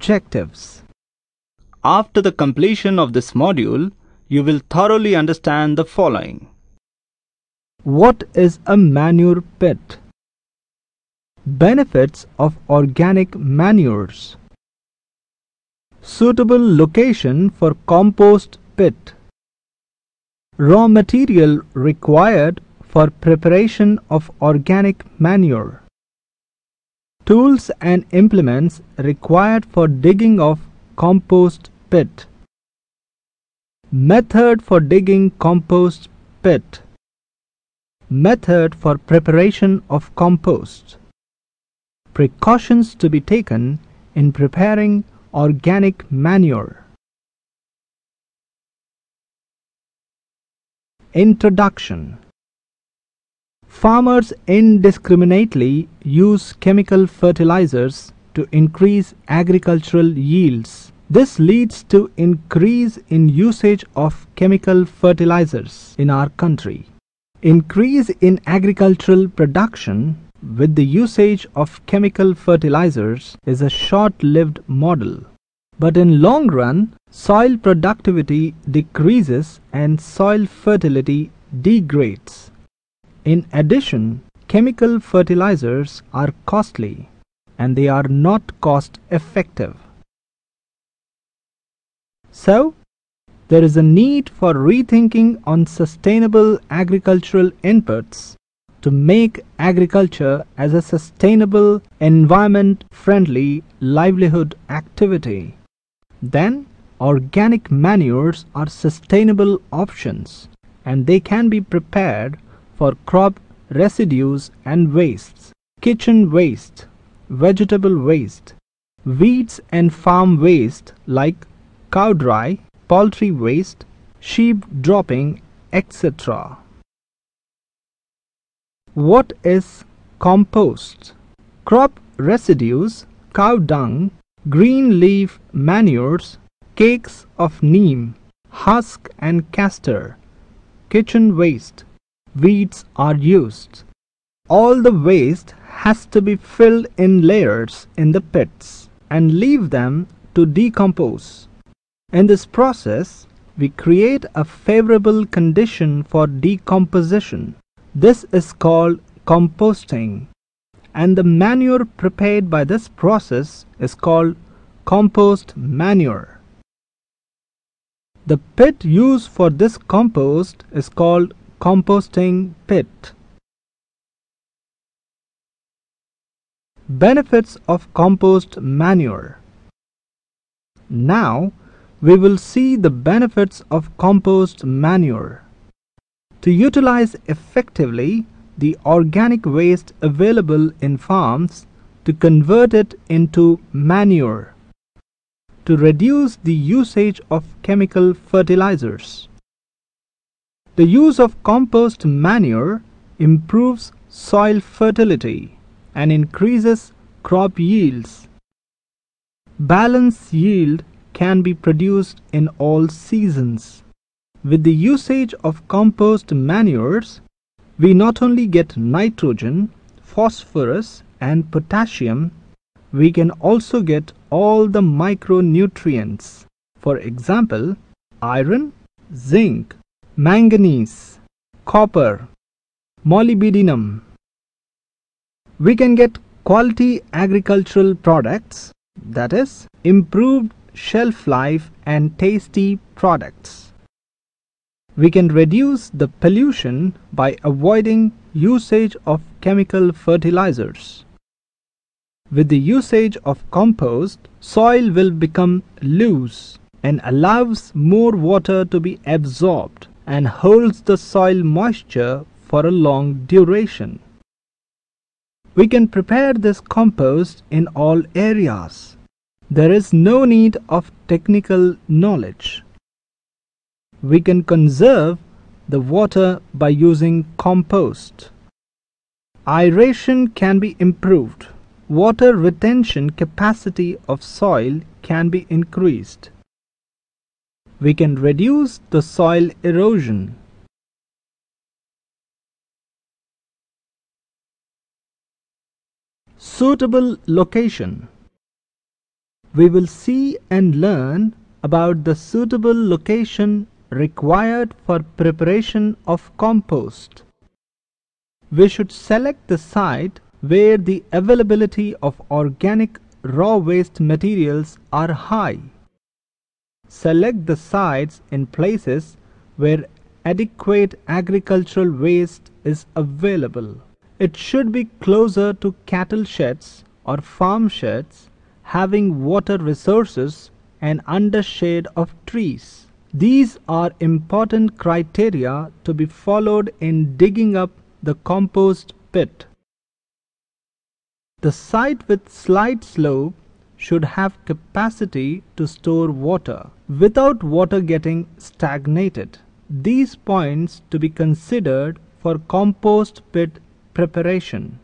objectives. After the completion of this module, you will thoroughly understand the following. What is a manure pit? Benefits of organic manures. Suitable location for compost pit. Raw material required for preparation of organic manure. Tools and implements required for digging of compost pit. Method for digging compost pit. Method for preparation of compost. Precautions to be taken in preparing organic manure. Introduction. Farmers indiscriminately use chemical fertilizers to increase agricultural yields. This leads to increase in usage of chemical fertilizers in our country. Increase in agricultural production with the usage of chemical fertilizers is a short-lived model. But in long run, soil productivity decreases and soil fertility degrades. In addition, chemical fertilizers are costly and they are not cost effective. So, there is a need for rethinking on sustainable agricultural inputs to make agriculture as a sustainable, environment-friendly livelihood activity. Then, organic manures are sustainable options and they can be prepared for crop residues and wastes, kitchen waste, vegetable waste, weeds and farm waste like cow dry, poultry waste, sheep dropping, etc. What is compost? Crop residues, cow dung, green leaf manures, cakes of neem, husk and castor, kitchen waste, weeds are used. All the waste has to be filled in layers in the pits and leave them to decompose. In this process, we create a favorable condition for decomposition. This is called composting, and the manure prepared by this process is called compost manure. The pit used for this compost is called composting pit. Benefits of compost manure. Now, we will see the benefits of compost manure. To utilize effectively the organic waste available in farms, to convert it into manure. To reduce the usage of chemical fertilizers. The use of compost manure improves soil fertility and increases crop yields. Balanced yield can be produced in all seasons. With the usage of compost manures, we not only get nitrogen, phosphorus and potassium, we can also get all the micronutrients. For example, iron, zinc, manganese, copper, molybdenum. We can get quality agricultural products, that is, improved shelf life and tasty products. We can reduce the pollution by avoiding usage of chemical fertilizers. With the usage of compost, soil will become loose and allows more water to be absorbed and holds the soil moisture for a long duration. We can prepare this compost in all areas. There is no need of technical knowledge. We can conserve the water by using compost. Aeration can be improved. Water retention capacity of soil can be increased. We can reduce the soil erosion. Suitable location. we will see and learn about the suitable location required for preparation of compost. We should select the site where the availability of organic raw waste materials are high. Select the sites in places where adequate agricultural waste is available. It should be closer to cattle sheds or farm sheds, having water resources and under shade of trees. These are important criteria to be followed in digging up the compost pit. The site with slight slope should have capacity to store water without water getting stagnated. These points to be considered for compost pit preparation.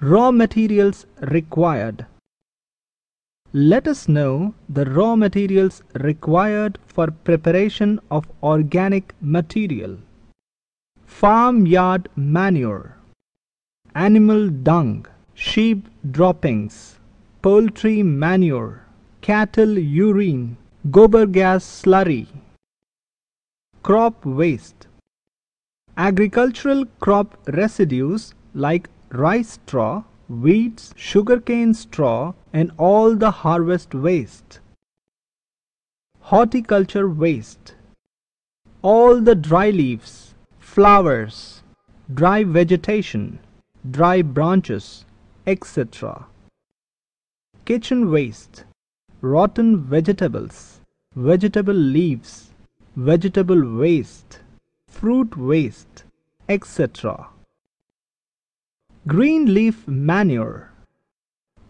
Raw materials required. Let us know the raw materials required for preparation of organic material. Farmyard manure, animal dung, sheep droppings, poultry manure, cattle urine, gobar gas slurry. Crop waste. Agricultural crop residues like rice straw, weeds, sugarcane straw, and all the harvest waste. Horticulture waste. All the dry leaves, flowers, dry vegetation, dry branches, etc. Kitchen waste. Rotten vegetables, vegetable leaves, vegetable waste, fruit waste, etc. Green leaf manure.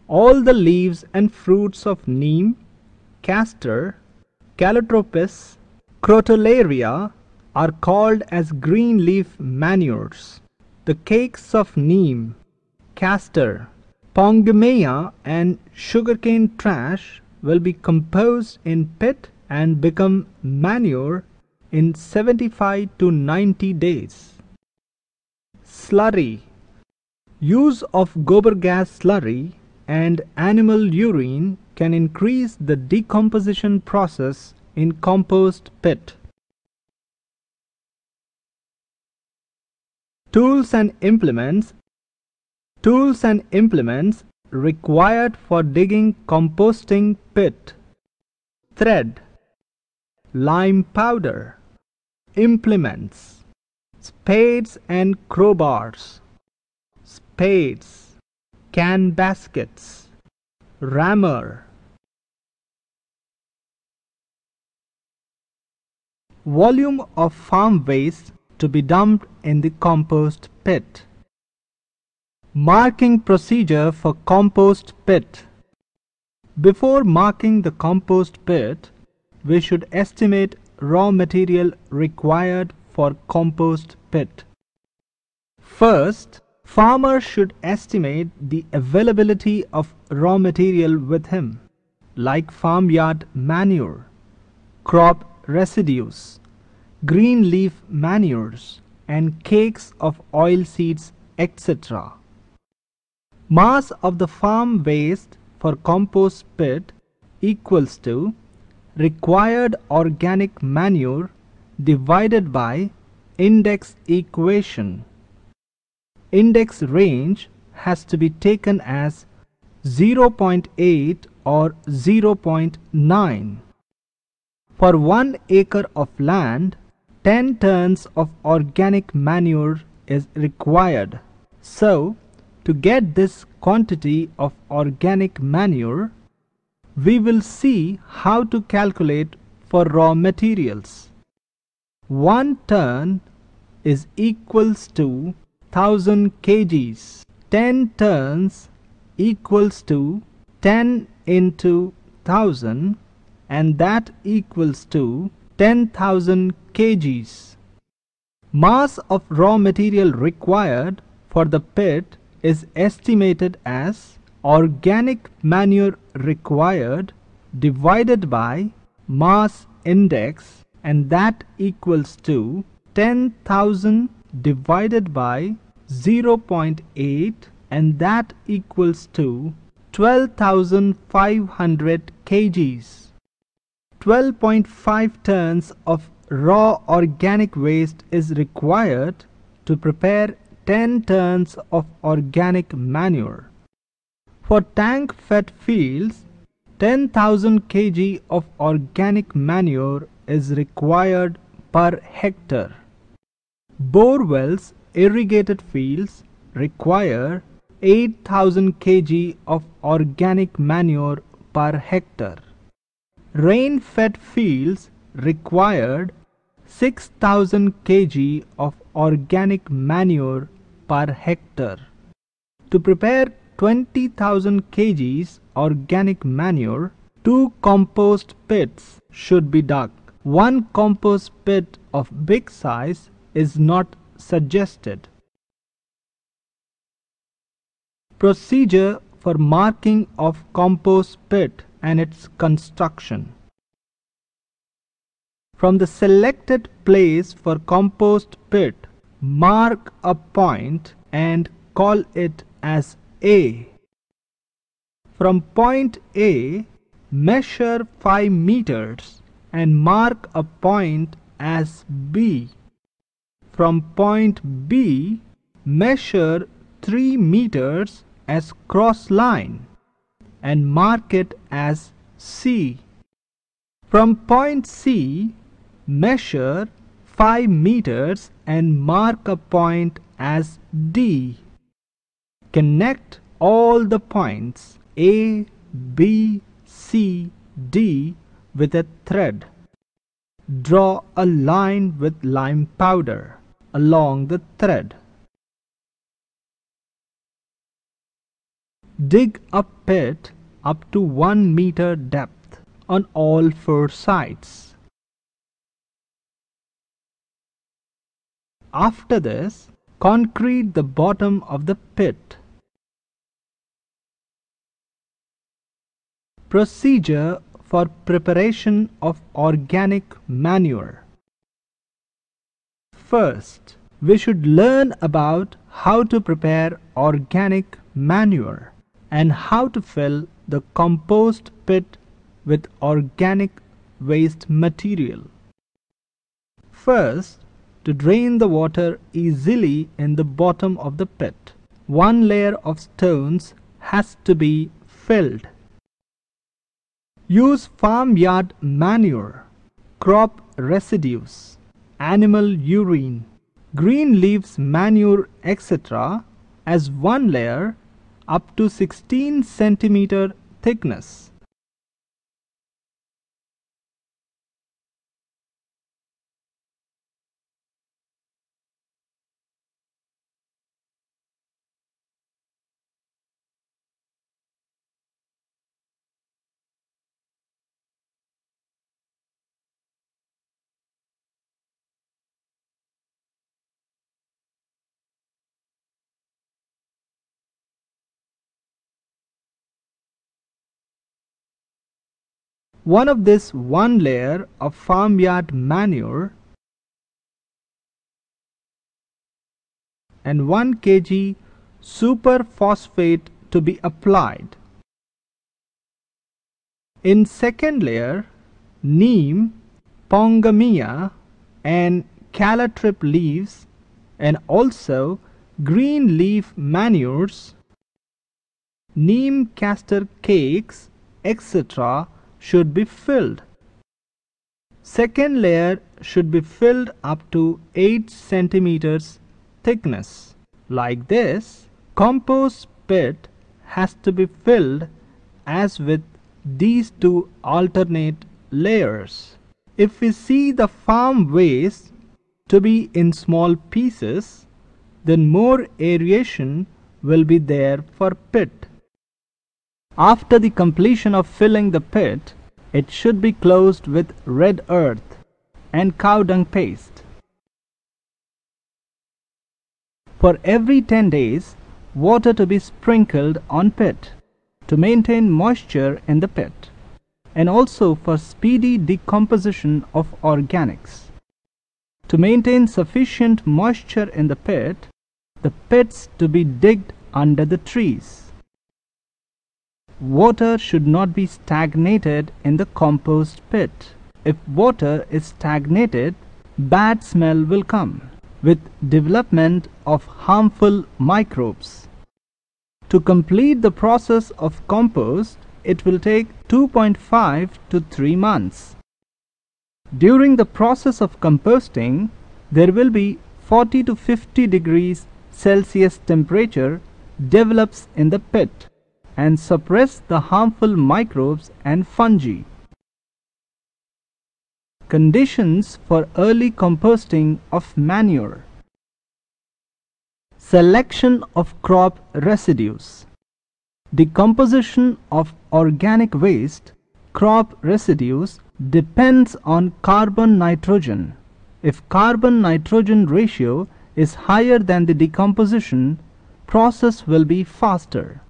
All the leaves and fruits of neem, castor, calotropis, crotalaria are called as green leaf manures. The cakes of neem, castor, pongamea and sugarcane trash will be composed in pit and become manure in 75 to 90 days. Slurry. Use of gobar gas slurry and animal urine can increase the decomposition process in compost pit. Tools and implements. Tools and implements required for digging composting pit. Thread, lime powder, implements, spades and crowbars, spades, can baskets, rammer. Volume of farm waste to be dumped in the compost pit. Marking procedure for compost pit. Before marking the compost pit, we should estimate raw material required for compost pit. First, farmer should estimate the availability of raw material with him, like farmyard manure, crop residues, green leaf manures, and cakes of oil seeds, etc. Mass of the farm waste for compost pit equals to required organic manure divided by index equation. Index range has to be taken as 0.8 or 0.9. For 1 acre of land, 10 tons of organic manure is required. So, to get this quantity of organic manure, we will see how to calculate for raw materials. 1 ton is equals to 1000 kgs. 10 tons equals to 10 into 1000, and that equals to 10,000 kgs. Mass of raw material required for the pit is estimated as organic manure required divided by mass index, and that equals to 10,000 divided by 0.8 and that equals to 12,500 kgs. 12.5 tons of raw organic waste is required to prepare 10 tons of organic manure. For tank fed fields, 10,000 kg of organic manure is required per hectare. Bore wells irrigated fields require 8,000 kg of organic manure per hectare. Rain-fed fields required 6,000 kg of organic manure per hectare. To prepare 20,000 kg organic manure, 2 compost pits should be dug. One compost pit of big size is not suggested. Procedure for marking of compost pit and its construction. From the selected place for compost pit, mark a point and call it as A. From point A, measure 5 meters and mark a point as B. From point B, measure 3 meters as cross line and mark it as C. From point C, measure 5 meters and mark a point as D. Connect all the points A, B, C, D with a thread. Draw a line with lime powder along the thread. Dig a pit up to 1 meter depth on all 4 sides. After this, concrete the bottom of the pit. Procedure for preparation of organic manure. First, we should learn about how to prepare organic manure and how to fill the compost pit with organic waste material. First, to drain the water easily in the bottom of the pit, 1 layer of stones has to be filled. Use farmyard manure, crop residues, animal urine, green leaves manure, etc. as 1 layer up to 16 centimeter thickness. One of this 1 layer of farmyard manure and 1 kg superphosphate to be applied. In second layer, neem, pongamia and calotropis leaves and also green leaf manures, neem castor cakes, etc. should be filled. Second layer should be filled up to 8 centimeters thickness. Like this, compost pit has to be filled as with these 2 alternate layers. If we see the farm waste to be in small pieces, then more aeration will be there for pit. After the completion of filling the pit, it should be closed with red earth and cow dung paste. For every 10 days, water to be sprinkled on pit to maintain moisture in the pit and also for speedy decomposition of organics. To maintain sufficient moisture in the pit, the pits to be digged under the trees. Water should not be stagnated in the compost pit. If water is stagnated, bad smell will come, with development of harmful microbes. To complete the process of compost, it will take 2.5 to 3 months. During the process of composting, there will be 40 to 50 degrees Celsius temperature develops in the pit and suppress the harmful microbes and fungi. Conditions for early composting of manure. Selection of crop residues. Decomposition of organic waste, crop residues, depends on carbon-nitrogen. If carbon-nitrogen ratio is higher than the decomposition, process will be faster.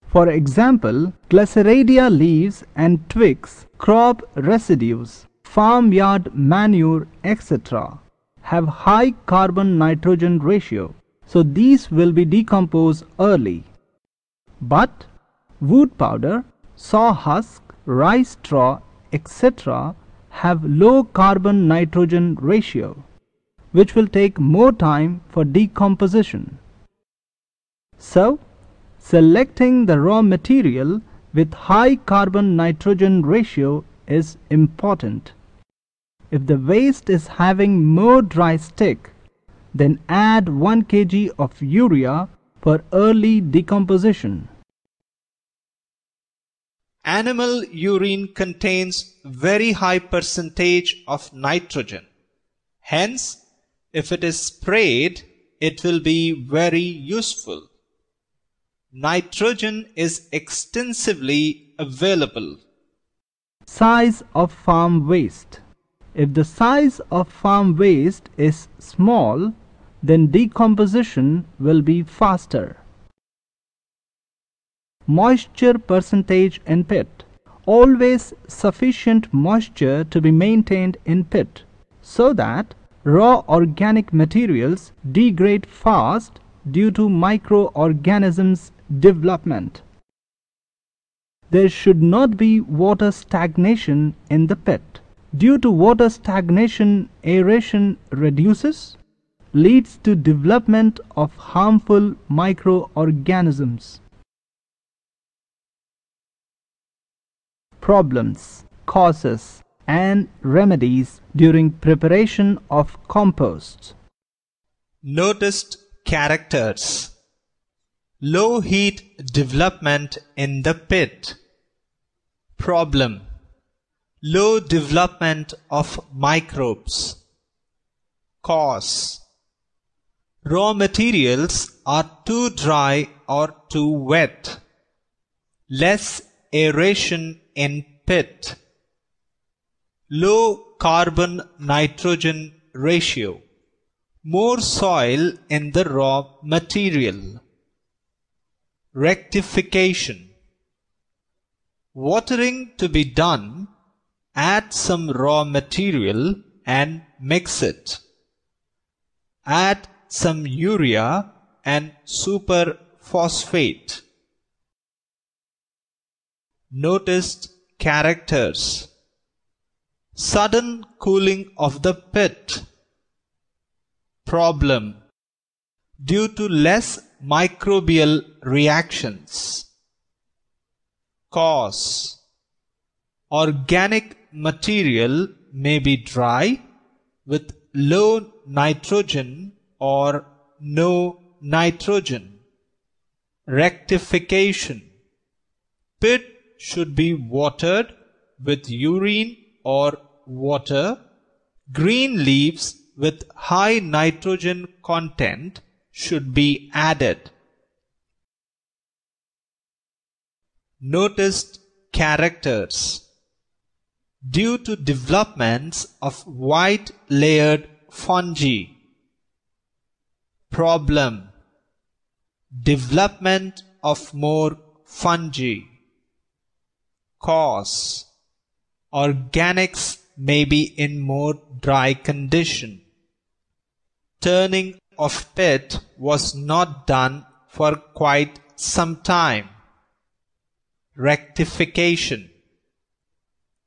For example, Glyceridia leaves and twigs, crop residues, farmyard manure, etc. have high carbon-nitrogen ratio, so these will be decomposed early. But wood powder, saw husk, rice straw, etc. have low carbon-nitrogen ratio, which will take more time for decomposition. So, selecting the raw material with high carbon-nitrogen ratio is important. If the waste is having more dry stick, then add 1 kg of urea for early decomposition. Animal urine contains very high percentage of nitrogen. Hence, if it is sprayed, it will be very useful. Nitrogen is extensively available. Size of farm waste. If the size of farm waste is small, then decomposition will be faster. Moisture percentage in pit. Always sufficient moisture to be maintained in pit so that raw organic materials degrade fast due to microorganisms development. There should not be water stagnation in the pit. Due to water stagnation, aeration reduces, leads to development of harmful microorganisms. Problems, causes, and remedies during preparation of compost. Noticed characters. Low heat development in the pit. Problem. Low development of microbes. Cause. Raw materials are too dry or too wet. Less aeration in pit. Low carbon-nitrogen ratio. More soil in the raw material. Rectification. Watering to be done. Add some raw material and mix it. Add some urea and superphosphate. Noticed characters. Sudden cooling of the pit. Problem. Due to less microbial reactions. Cause. Organic material may be dry with low nitrogen or no nitrogen. Rectification. Pit should be watered with urine or water. Green leaves with high nitrogen content should be added. Noticed characters. Due to developments of white layered fungi. Problem. Development of more fungi. Cause. Organics may be in more dry condition. Turning of pit was not done for quite some time. Rectification.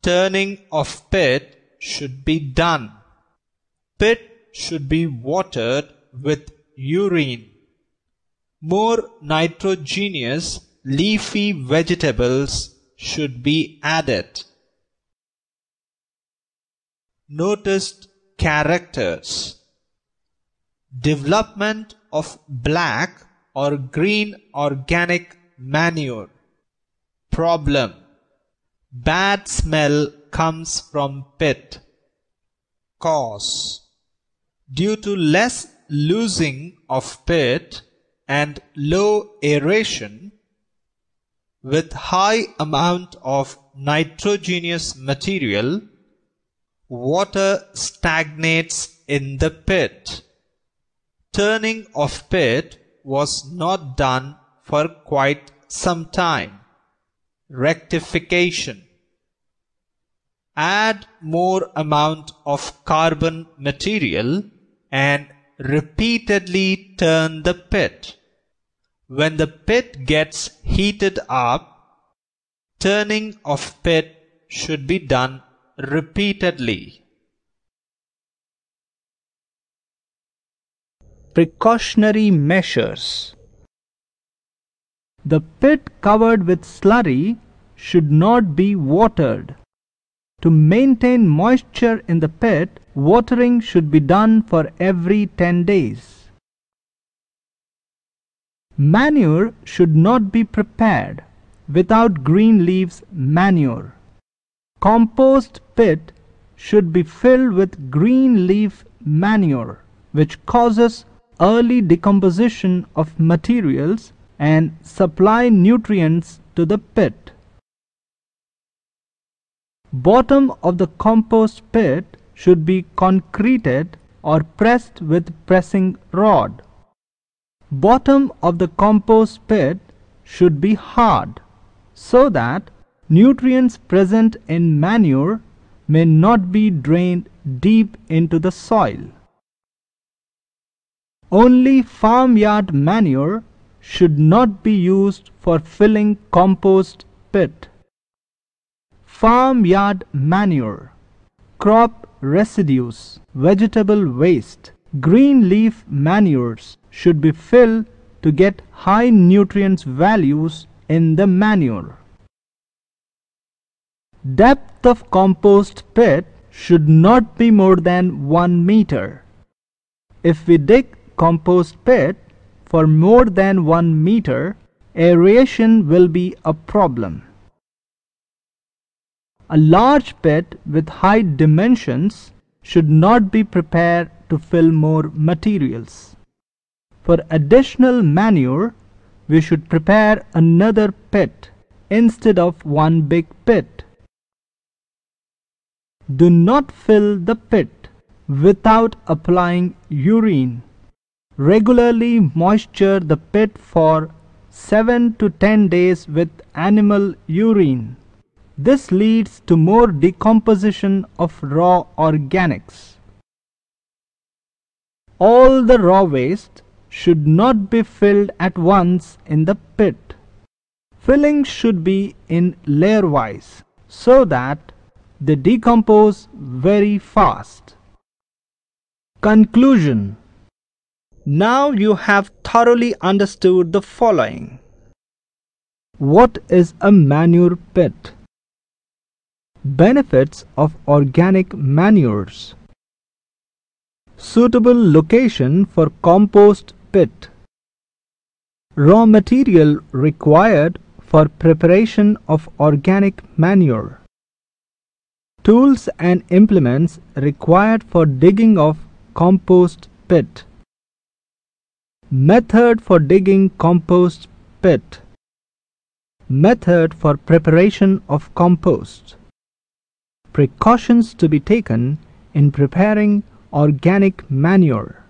Turning of pit should be done. Pit should be watered with urine. More nitrogenous leafy vegetables should be added. Noticed characters. Development of black or green organic manure. Problem. Bad smell comes from pit. Cause. Due to less losing of pit and low aeration, with high amount of nitrogenous material, water stagnates in the pit. Turning of pit was not done for quite some time. Rectification. Add more amount of carbon material and repeatedly turn the pit. When the pit gets heated up, turning of pit should be done repeatedly. Precautionary measures. The pit covered with slurry should not be watered. To maintain moisture in the pit, watering should be done for every 10 days. Manure should not be prepared without green leaves manure. Compost pit should be filled with green leaf manure, which causes early decomposition of materials and supply nutrients to the pit. Bottom of the compost pit should be concreted or pressed with pressing rod. Bottom of the compost pit should be hard so that nutrients present in manure may not be drained deep into the soil. Only farmyard manure should not be used for filling compost pit. Farmyard manure, crop residues, vegetable waste, green leaf manures should be filled to get high nutrients values in the manure. Depth of compost pit should not be more than 1 meter. If we dig compost pit for more than 1 meter, aeration will be a problem. A large pit with high dimensions should not be prepared to fill more materials. For additional manure, we should prepare another pit instead of one big pit. Do not fill the pit without applying urine. Regularly moisture the pit for 7 to 10 days with animal urine. This leads to more decomposition of raw organics. All the raw waste should not be filled at once in the pit. Filling should be in layer-wise so that they decompose very fast. Conclusion. Now you have thoroughly understood the following. What is a manure pit? Benefits of organic manures. Suitable location for compost pit. Raw material required for preparation of organic manure. Tools and implements required for digging of compost pit. Method for digging compost pit. Method for preparation of compost. Precautions to be taken in preparing organic manure.